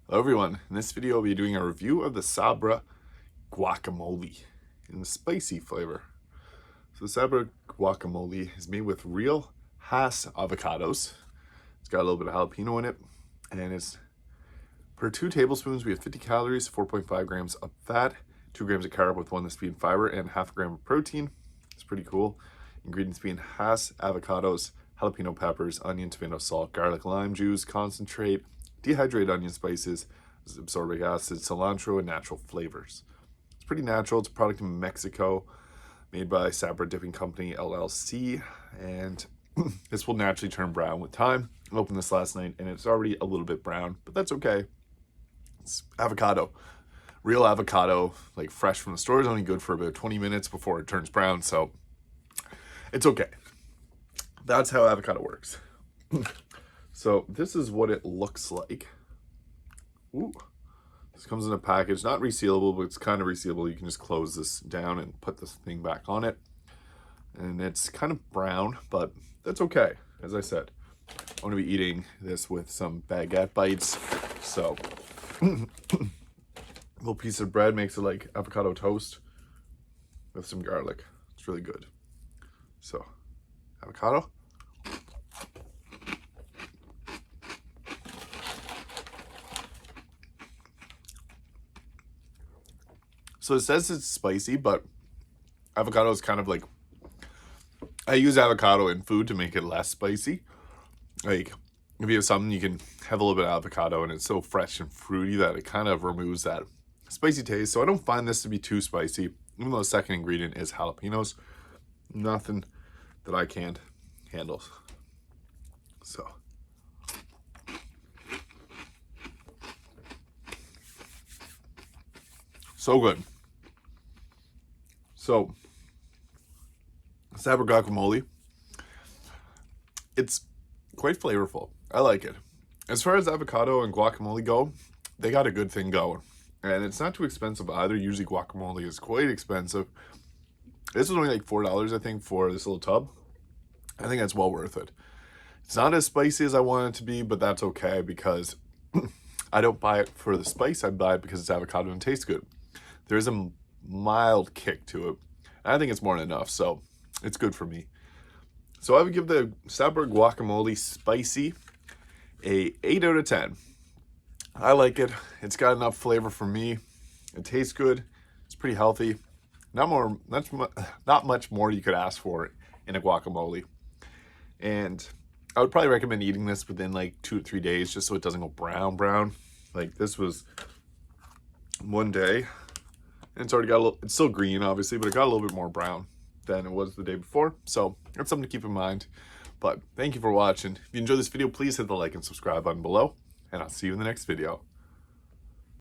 Hello everyone, in this video I'll be doing a review of the Sabra Guacamole in the spicy flavor. So the Sabra Guacamole is made with real Hass avocados. It's got a little bit of jalapeno in it, and it's per 2 tablespoons we have 50 calories, 4.5 grams of fat, 2 grams of carb with 1 speed fiber, and half a gram of protein. It's pretty cool. Ingredients being Hass avocados, jalapeno peppers, onion, tomato, salt, garlic, lime juice, concentrate, dehydrated onion spices, absorbic acid, cilantro, and natural flavors. It's pretty natural. It's a product in Mexico made by Sabra Dipping Company LLC, and this will naturally turn brown with time. I opened this last night and it's already a little bit brown, but that's okay. It's avocado. Real avocado, like fresh from the store, is only good for about 20 minutes before it turns brown, so it's okay. That's how avocado works. So this is what it looks like. Ooh, this comes in a package, not resealable, but it's kind of resealable. You can just close this down and put this thing back on it. And it's kind of brown, but that's okay. As I said, I'm going to be eating this with some baguette bites. So, little piece of bread makes it like avocado toast with some garlic. It's really good. So, avocado. So it says it's spicy, but avocado is kind of like, I use avocado in food to make it less spicy. Like, if you have something, you can have a little bit of avocado and it's so fresh and fruity that it kind of removes that spicy taste. So I don't find this to be too spicy, even though the second ingredient is jalapenos. Nothing that I can't handle. So. So good. So, Sabra guacamole, it's quite flavorful. I like it. As far as avocado and guacamole go, they got a good thing going. And it's not too expensive either. Usually guacamole is quite expensive. This was only like $4, I think, for this little tub. I think that's well worth it. It's not as spicy as I want it to be, but that's okay because I don't buy it for the spice. I buy it because it's avocado and it tastes good. There's a mild kick to it. I think it's more than enough, so it's good for me. So I would give the Sabra Guacamole Spicy a 8 out of 10. I like it. It's got enough flavor for me. It tastes good. It's pretty healthy. Not much more you could ask for in a guacamole. And I would probably recommend eating this within like 2 to 3 days, just so it doesn't go brown. Like this was one day. And it's already got a little, it's still green obviously, but it got a little bit more brown than it was the day before. So that's something to keep in mind. But thank you for watching. If you enjoyed this video, please hit the like and subscribe button below, and I'll see you in the next video.